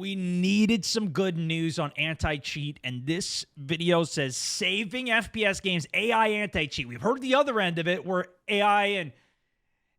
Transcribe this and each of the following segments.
We needed some good news on anti-cheat, and this video says saving FPS games AI anti-cheat. We've heard the other end of it where AI and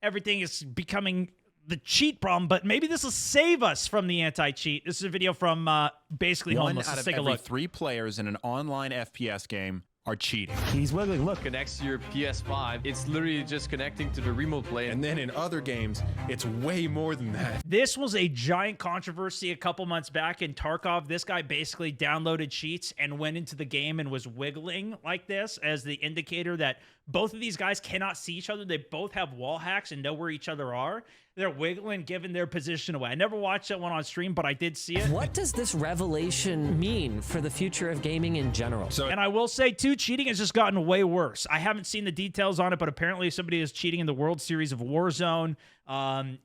everything is becoming the cheat problem, but maybe this will save us from the anti-cheat. This is a video from basically Homeless. One out Let's of take a every look. 3 players in an online FPS game are cheating. He's wiggling. Look. Connects to your PS5. It's literally just connecting to the remote play. And then in other games, it's way more than that. This was a giant controversy a couple months back in Tarkov. This guy basically downloaded cheats and went into the game and was wiggling like this as the indicator that both of these guys cannot see each other. They both have wall hacks and know where each other are. They're wiggling, giving their position away. I never watched that one on stream, but I did see it. What does this revelation mean for the future of gaming in general? And I will say, too, cheating has just gotten way worse. I haven't seen the details on it, but apparently somebody is cheating in the World Series of Warzone.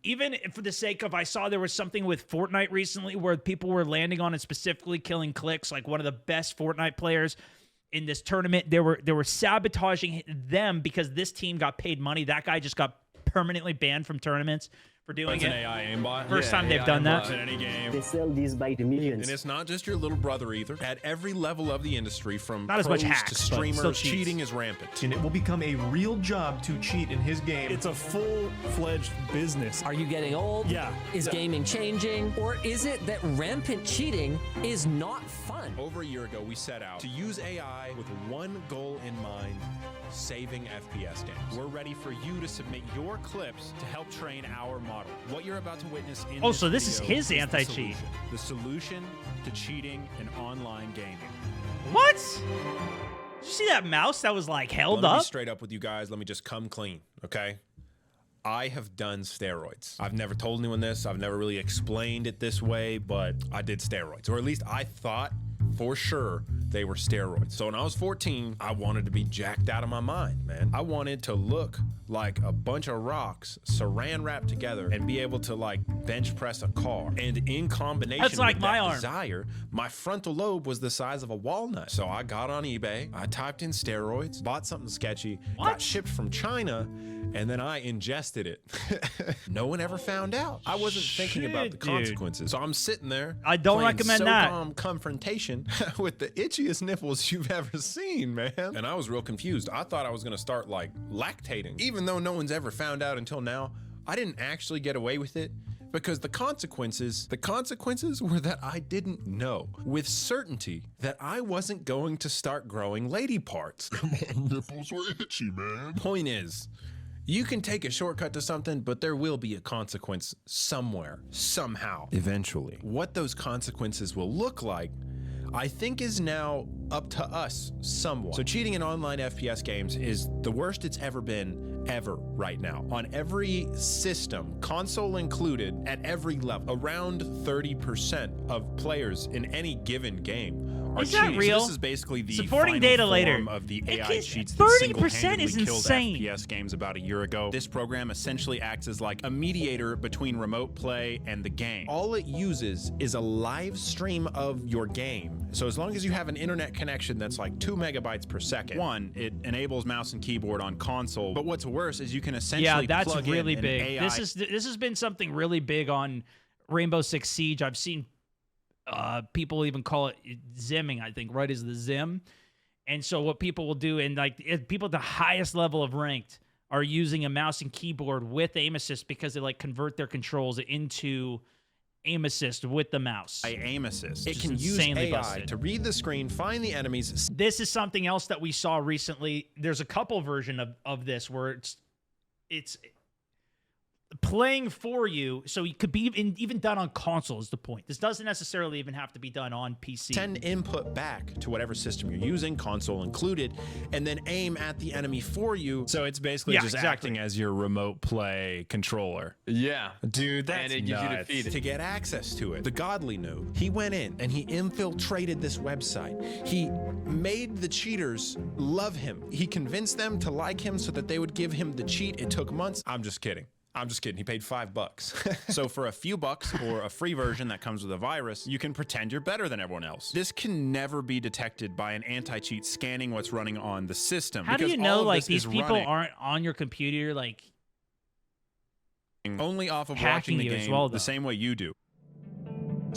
Even for the sake of, I saw there was something with Fortnite recently where people were landing on it, specifically killing clicks, like one of the best Fortnite players in this tournament. They were sabotaging them because this team got paid money. That guy just got permanently banned from tournaments for doing That's it. an AI aimbot. First time they've done that. In any game. They sell these by the millions. And it's not just your little brother either. At every level of the industry, from Not as much pros hacks, to but still streamers, cheats. cheating is rampant. And it will become a real job to cheat in his game. It's a full-fledged business. Are you getting old? Yeah. Is gaming changing? Or is it that rampant cheating is not fun? Over a year ago, we set out to use AI with one goal in mind: saving FPS games. We're ready for you to submit your clips to help train our model. What you're about to witness in Oh, so this is video his the anti-cheat. solution. The solution to cheating in online gaming. What? Did you see that mouse that was like held Let me up? be straight up with you guys. Let me just come clean, okay? I have done steroids. I've never told anyone this. I've never really explained it this way, but I did steroids. Or at least I thought for sure they were steroids. So when I was 14, I wanted to be jacked out of my mind, man. I wanted to look like a bunch of rocks saran wrapped together and be able to like bench press a car. And in combination That's like with my that arm. desire, my frontal lobe was the size of a walnut. So I got on eBay, I typed in steroids, bought something sketchy, got shipped from China, and then I ingested it. No one ever found out. I wasn't thinking about the Shit, dude. consequences. So I'm sitting there. I don't playing recommend that. SOCOM confrontation with the itchiest nipples you've ever seen, man. And I was real confused. I thought I was gonna start like lactating. Even though no one's ever found out until now, I didn't actually get away with it because the consequences were that I didn't know with certainty that I wasn't going to start growing lady parts. My nipples were itchy, man. Point is, you can take a shortcut to something, but there will be a consequence somewhere, somehow, eventually. What those consequences will look like, I think, is now up to us somewhat. So cheating in online FPS games is the worst it's ever been right now. On every system, console included, at every level, around 30% of players in any given game are Is that cheating. real? So this is basically the Supporting final data form later. of the It AI can- cheats that 30% single-handedly is killed insane. FPS games about a year ago. This program essentially acts as like a mediator between remote play and the game. All it uses is a live stream of your game. So as long as you have an internet connection that's like 2 megabytes per second. One, it enables mouse and keyboard on console. But what's worse is you can essentially Yeah, that's plug really in an big. AI This has been something really big on Rainbow Six Siege. I've seen people even call it zimming, I think, right, is the zim. And so what people will do, and like people at the highest level of ranked are using a mouse and keyboard with aim assist because they like convert their controls into aim assist with the mouse. aim assist. It Just can use insanely AI busted. to read the screen, find the enemies. This is something else that we saw recently. There's a couple version of this where it's playing for you, so it could be even done on console is the point. This doesn't necessarily even have to be done on PC. Send input back to whatever system you're using, console included, and then aim at the enemy for you. So it's basically Yeah, just exactly. acting as your remote play controller. Yeah. Dude, that's And it gives you the nuts. feed. To get access to it, the godly knew. He went in and he infiltrated this website. He made the cheaters love him. He convinced them to like him so that they would give him the cheat. It took months. I'm just kidding. He paid $5. So for a few bucks or a free version that comes with a virus, you can pretend you're better than everyone else. This can never be detected by an anti-cheat scanning what's running on the system. How do because you know all of like this these is people running aren't on your computer like only off of hacking watching the you as game well, though? the same way you do.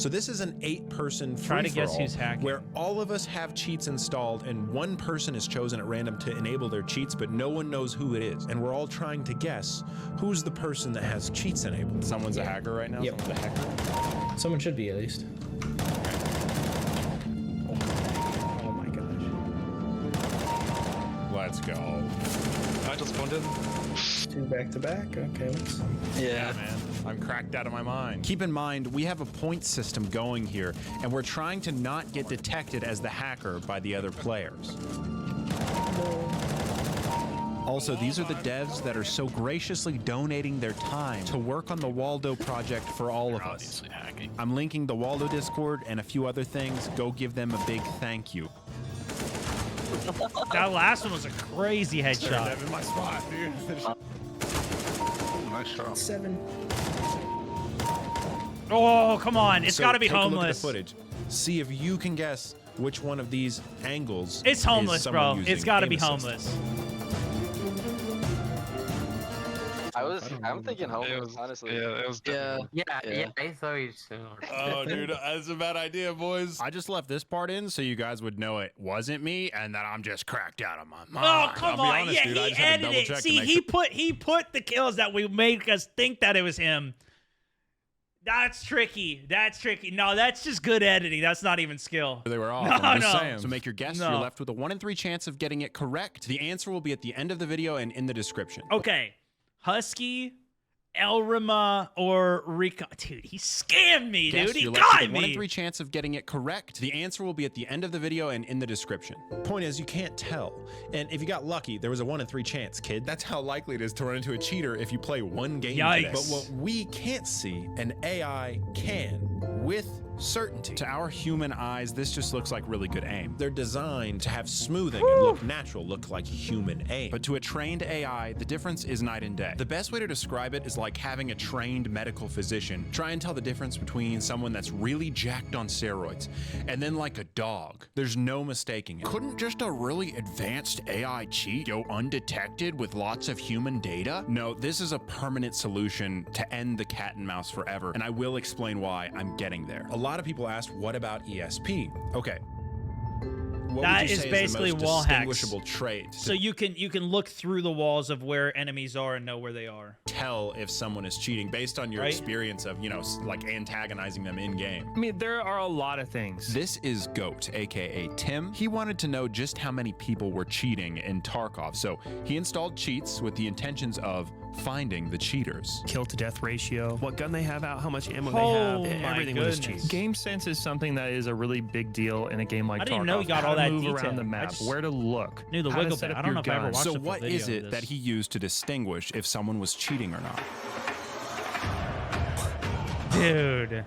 So this is an 8-person Try to guess free-for-all who's hacking. where all of us have cheats installed and one person is chosen at random to enable their cheats, but no one knows who it is. And we're all trying to guess who's the person that has cheats enabled. Someone's a hacker right now? Yep. Someone's a hacker? Someone should be at least. Oh my gosh. Let's go. I just wanted. 2 back-to-back. Okay, let's see. Yeah, man. I'm cracked out of my mind. Keep in mind, we have a point system going here, and we're trying to not get detected as the hacker by the other players. Also, these are the devs that are so graciously donating their time to work on the Waldo project for all of us. I'm linking the Waldo Discord and a few other things. Go give them a big thank you. That last one was a crazy headshot. In my spot, dude. Nice shot. 7. Oh, come on. It's So got to be take a look at the homeless. footage. See if you can guess which one of these angles. It's is homeless, someone bro. using It's got to aim be assist. homeless. I'm thinking homeless, honestly. Yeah, it was. Yeah. I thought you said. Oh, dude, that's a bad idea, boys. I just left this part in so you guys would know it wasn't me and that I'm just cracked out of my mind. Oh, come I'll be on. honest, Yeah, dude, I he just had to edited it. double-check to See, make he put the kills that we make us think that it was him. That's tricky. That's tricky. No, that's just good editing. That's not even skill. They were off. No, I'm just no. saying. So make your guess. No. You're left with a 1 in 3 chance of getting it correct. The answer will be at the end of the video and in the description. Okay. Husky, Elrima, or Rico. Dude, he scammed me, Guess dude. He you're left got with a 1 in me. 3 chance of getting it correct. The answer will be at the end of the video and in the description. Point is, you can't tell. And if you got lucky, there was a 1 in 3 chance, kid. That's how likely it is to run into a cheater if you play one game Yikes. today. But what we can't see, an AI can with certainty. To our human eyes, this just looks like really good aim. They're designed to have smoothing and look natural, look like human aim. But to a trained AI, the difference is night and day. The best way to describe it is like having a trained medical physician try and tell the difference between someone that's really jacked on steroids and then like a dog. There's no mistaking it. Couldn't just a really advanced AI cheat go undetected with lots of human data? No, this is a permanent solution to end the cat and mouse forever, and I will explain why I'm getting there. A lot of people asked, what about ESP? Okay. What That would you is say basically the most wall hacks. distinguishable trait So you can look through the walls of where enemies are and know where they are. tell if someone is cheating based on your Right. experience of, like antagonizing them in game? I mean, there are a lot of things. This is Goat, aka Tim. He wanted to know just how many people were cheating in Tarkov, so he installed cheats with the intentions of finding the cheaters. Kill to death ratio, what gun they have out, how much ammo Oh, they have, my everything was goodness. cheap. Game sense is something that is a really big deal in a game like I Tarkov. didn't know you got How all to that move detail. around the I map, just where to look, knew the how to wiggle set bit. up I don't your know if I ever gun. watched So the full what video is of it this. that he used to distinguish if someone was cheating or not? Dude.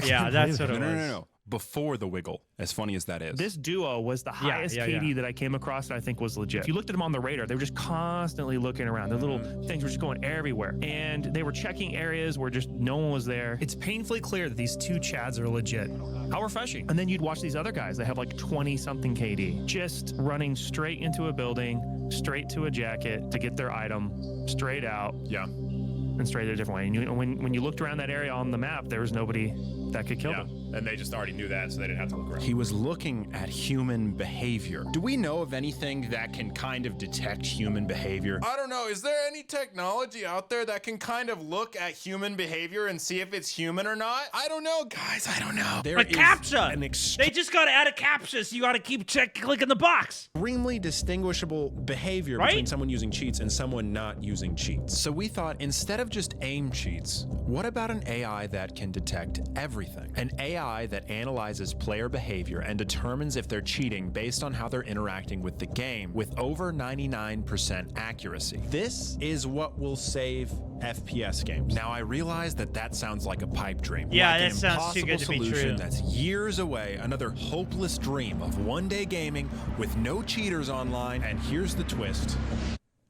Yeah, that's what it was. No. Before the wiggle, as funny as that is. This duo was the highest yeah, KD yeah. that I came across that I think was legit. If you looked at them on the radar, they were just constantly looking around. Their little things were just going everywhere. And they were checking areas where just no one was there. It's painfully clear that these two Chads are legit. How refreshing. And then you'd watch these other guys that have like 20-something KD, just running straight into a building, straight to a jacket to get their item, straight out. Yeah. And straight a different way. And when you looked around that area on the map, there was nobody that could kill them. And they just already knew that, so they didn't have to look around. He was looking at human behavior. Do we know of anything that can kind of detect human behavior? I don't know. Is there any technology out there that can kind of look at human behavior and see if it's human or not? I don't know, guys. I don't know. There But is CAPTCHA! an They just got to add a CAPTCHA, so you got to keep clicking the box. extremely distinguishable behavior Right? between someone using cheats and someone not using cheats. So we thought instead of just aim cheats, what about an AI that can detect everything? An AI that analyzes player behavior and determines if they're cheating based on how they're interacting with the game with over 99% accuracy. This is what will save FPS games. Now I realize that sounds like a pipe dream. Yeah, like that an sounds too good to be impossible solution true. that's years away, another hopeless dream of one-day gaming with no cheaters online. And here's the twist.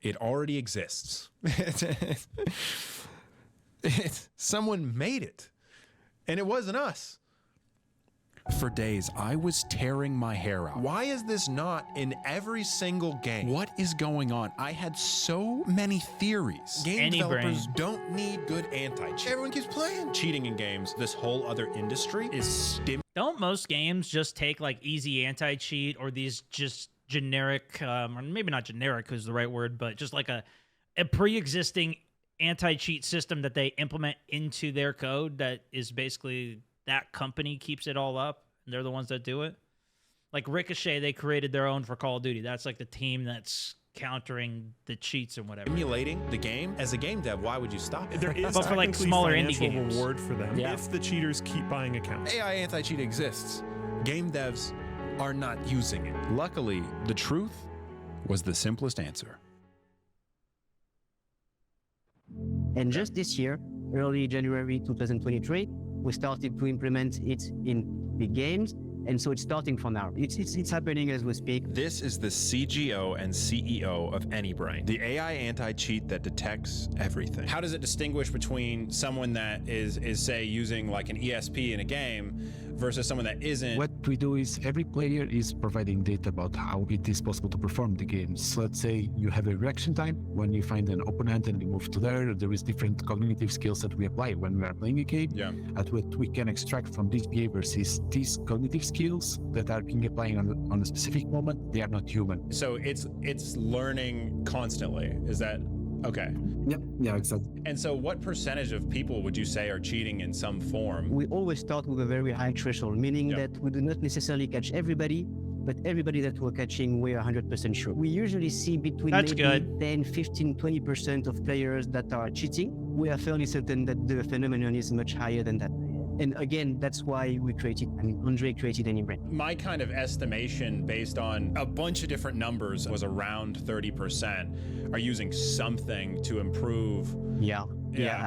It already exists. Someone made it. And it wasn't us. For days, I was tearing my hair out. Why is this not in every single game? What is going on? I had so many theories. Game Any developers brain. don't need good anti-cheat. Everyone keeps playing. Cheating in games, this whole other industry is Don't most games just take like easy anti-cheat or these just generic, or maybe not generic is the right word, but just like a pre-existing anti-cheat system that they implement into their code that is basically that company keeps it all up and they're the ones that do it? Like Ricochet, they created their own for Call of Duty. That's like the team that's countering the cheats and whatever. emulating the game. As a game dev, why would you stop it? There is But for, like, technically smaller indie financial games. reward for them Yeah. if the cheaters keep buying accounts. AI anti-cheat exists. Game devs are not using it. Luckily, the truth was the simplest answer. And just this year, early January 2023, we started to implement it in big games. And so it's starting from now. It's happening as we speak. This is the CGO and CEO of AnyBrain, the AI anti-cheat that detects everything. How does it distinguish between someone that is say using like an ESP in a game versus someone that isn't? What we do is every player is providing data about how it is possible to perform the games. So let's say you have a reaction time when you find an opponent and you move to there. There is different cognitive skills that we apply when we are playing a game. Yeah. At what we can extract from these behaviors is these cognitive skills that are being applied on a specific moment. They are not human. So it's learning constantly. Is that okay? Yeah, exactly. And so what percentage of people would you say are cheating in some form? We always start with a very high threshold, meaning Yeah. that we do not necessarily catch everybody, but everybody that we're catching, we're 100% sure. We usually see between That's maybe good. 10, 15, 20% of players that are cheating. We are fairly certain that the phenomenon is much higher than that. And again, that's why we created, Andre created AnyBrain. My kind of estimation based on a bunch of different numbers was around 30% are using something to improve. Yeah.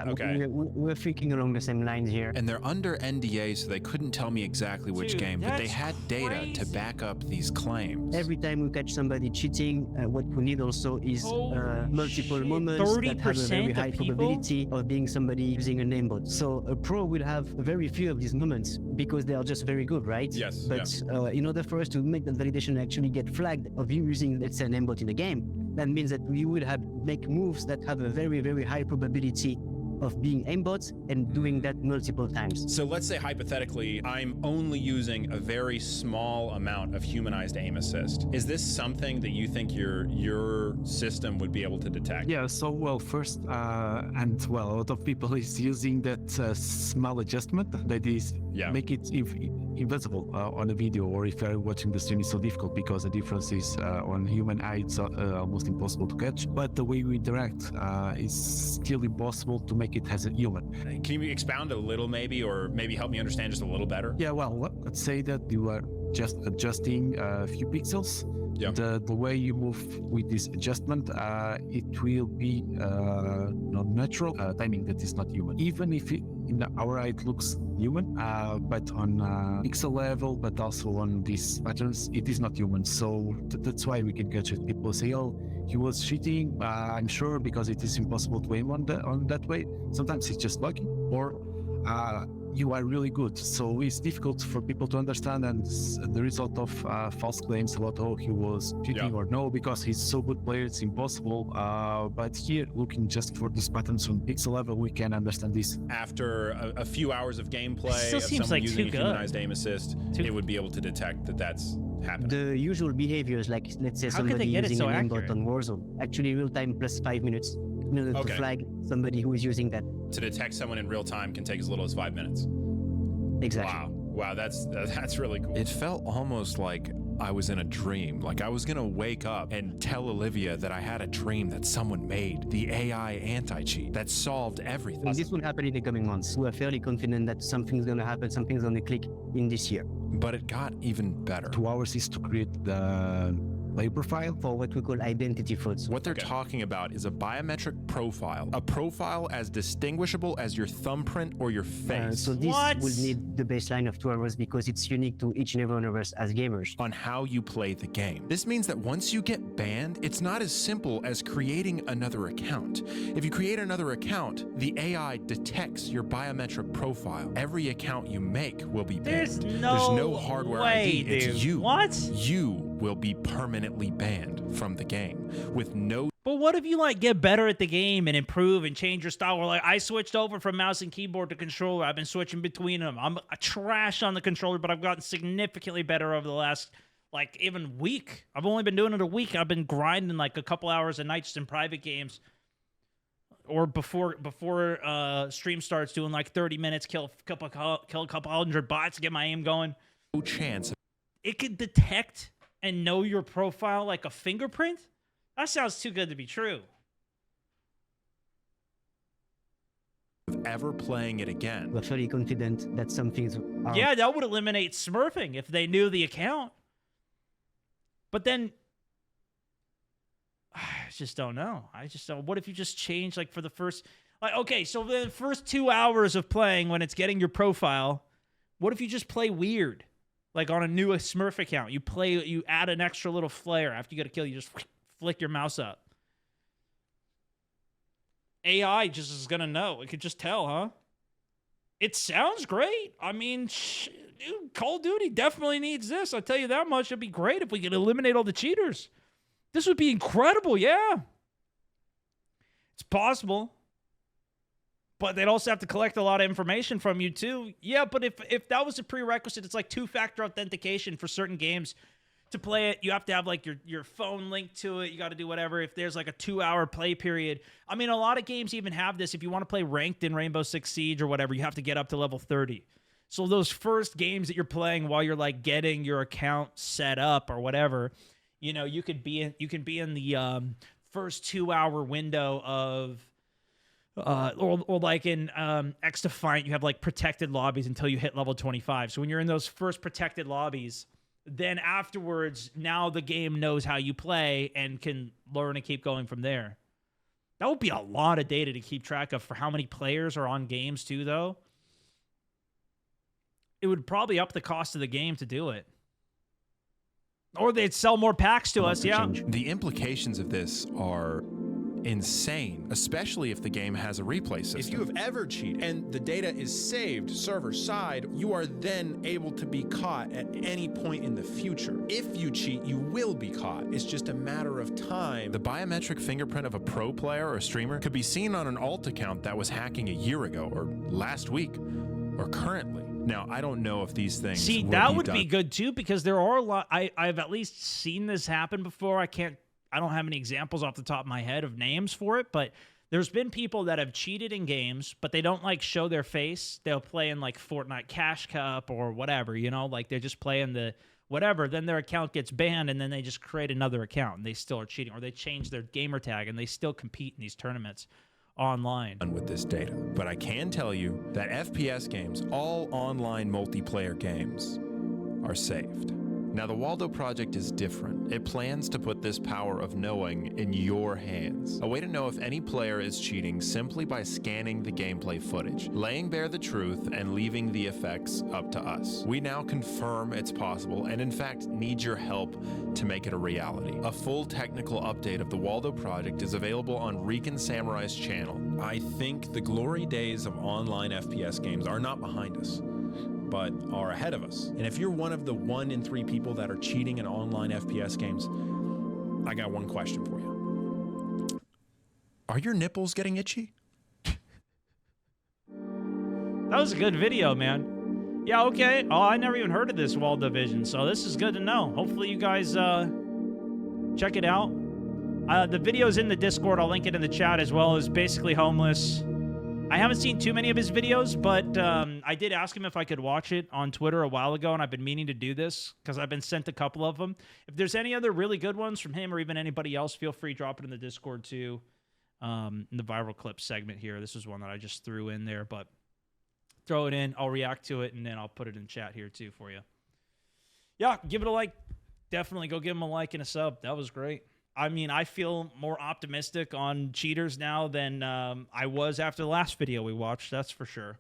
Okay. We're thinking along the same lines here. And they're under NDA, so they couldn't tell me exactly which Dude, game, but they that's had data to crazy. back up these claims. Every time we catch somebody cheating, what we need also is Holy multiple shit, moments that have a 30% very of high people? probability of being somebody using an aimbot. So a pro will have very few of these moments because they are just very good, right? Yes, But in order for us to make that validation actually get flagged of you using, let's say, an aimbot in the game, that means that we would have make moves that have a very, very high probability of being aimbots and doing that multiple times. So let's say hypothetically, I'm only using a very small amount of humanized aim assist. Is this something that you think your system would be able to detect? Yeah, so well, first, a lot of people is using that small adjustment that is make it invisible on a video, or if you're watching the stream, it's so difficult because the difference is on human eye, it's almost impossible to catch. But the way we interact is still impossible to make it as a human. Can you expound a little maybe, or maybe help me understand just a little better? Yeah, well, let's say that you are just adjusting a few pixels. Yeah. The way you move with this adjustment, it will be not natural timing that is not human. Even if in our eye it looks human, but on pixel level, but also on these patterns, it is not human. So that's why we can catch it. People say, "Oh, he was cheating." I'm sure because it is impossible to aim on that way. Sometimes it's just lucky, or you are really good. So it's difficult for people to understand, and there is a lot of false claims about, oh, he was cheating or no, because he's so good player, it's impossible. But here, looking just for these patterns on pixel level, we can understand this. After a few hours of gameplay, Still of seems someone like using too a good. humanized aim assist, it would be able to detect that that's happening. The usual behaviors, like let's say How could somebody they get it using so an aimbot accurate? on Warzone, actually real time plus 5 minutes in order to flag somebody who is using that. To detect someone in real time can take as little as 5 minutes. Exactly. Wow, that's really cool. It felt almost like I was in a dream. Like I was gonna wake up and tell Olivia that I had a dream that someone made the AI anti-cheat that solved everything. This will happen in the coming months. We are fairly confident that something's going to happen, something's going to click in this year. But it got even better. 2 hours is to create the player profile. for what we call identity frauds. What they're talking about is a biometric profile, a profile as distinguishable as your thumbprint or your face. So this What? will need the baseline of 2 hours because it's unique to each and every one of us as gamers. On how you play the game. This means that once you get banned, it's not as simple as creating another account. If you create another account, the AI detects your biometric profile. Every account you make will be banned. There's no hardware way, ID. dude. It's you. What? You will be permanently banned from the game with no. But what if you like get better at the game and improve and change your style? Or like I switched over from mouse and keyboard to controller. I've been switching between them. I'm a trash on the controller, but I've gotten significantly better over the last like even week. I've only been doing it a week. I've been grinding like a couple hours a night just in private games. Or before stream starts, doing like 30 minutes, kill a couple hundred bots, get my aim going. No chance It could detect and know your profile like a fingerprint? That sounds too good to be true. of ever playing it again. We're fairly confident that some things are... Yeah, that would eliminate smurfing if they knew the account. But then... I just don't know. I just don't... What if you just change, like, for the first... Like, okay, so the first 2 hours of playing, when it's getting your profile, what if you just play weird? Like, on a new Smurf account. You add an extra little flare. After you get a kill, you just flick your mouse up. AI just is going to know. It could just tell, huh? It sounds great. I mean, dude, Call of Duty definitely needs this. I'll tell you that much. It'd be great if we could eliminate all the cheaters. This would be incredible, yeah. It's possible. But they'd also have to collect a lot of information from you, too. Yeah, but if that was a prerequisite, it's like two-factor authentication for certain games. To play it, you have to have, like, your phone linked to it. You got to do whatever. If there's, like, a 2-hour play period. I mean, a lot of games even have this. If you want to play ranked in Rainbow Six Siege or whatever, you have to get up to level 30. So those first games that you're playing while you're, like, getting your account set up or whatever, you know, you can be in the first 2-hour window of... or like in X Defiant, you have like protected lobbies until you hit level 25. So when you're in those first protected lobbies, then afterwards, now the game knows how you play and can learn and keep going from there. That would be a lot of data to keep track of for how many players are on games too, though. It would probably up the cost of the game to do it. Or they'd sell more packs to us, yeah. The implications of this are insane, especially if the game has a replay system. If you have ever cheated and the data is saved server side, you are then able to be caught at any point in the future. If you cheat, you will be caught. It's just a matter of time. The biometric fingerprint of a pro player or streamer could be seen on an alt account that was hacking a year ago or last week or currently. Now, I don't know if these things would be good too, because there are a lot. I've at least seen this happen before. I don't have any examples off the top of my head of names for it, but there's been people that have cheated in games, but they don't like show their face. They'll play in like Fortnite Cash Cup or whatever, you know, like they're just playing the whatever. Then their account gets banned and then they just create another account and they still are cheating, or they change their gamer tag and they still compete in these tournaments online. With this data, but I can tell you that FPS games, all online multiplayer games, are saved. Now, the Waldo project is different. It plans to put this power of knowing in your hands. A way to know if any player is cheating simply by scanning the gameplay footage, laying bare the truth, and leaving the effects up to us. We now confirm it's possible and, in fact, need your help to make it a reality. A full technical update of the Waldo project is available on Rican Samurai's channel. I think the glory days of online FPS games are not behind us, but are ahead of us. And if you're one of the 1 in 3 people that are cheating in online FPS games, I got one question for you. Are your nipples getting itchy? That was a good video, man. Yeah, okay. Oh, I never even heard of this Waldo Vision, so this is good to know. Hopefully you guys check it out. The video's in the Discord. I'll link it in the chat as well. As basically homeless. I haven't seen too many of his videos, but I did ask him if I could watch it on Twitter a while ago, and I've been meaning to do this because I've been sent a couple of them. If there's any other really good ones from him or even anybody else, feel free to drop it in the Discord too, in the viral clip segment here. This is one that I just threw in there, but throw it in. I'll react to it, and then I'll put it in chat here too for you. Yeah, give it a like. Definitely go give him a like and a sub. That was great. I mean, I feel more optimistic on cheaters now than I was after the last video we watched. That's for sure.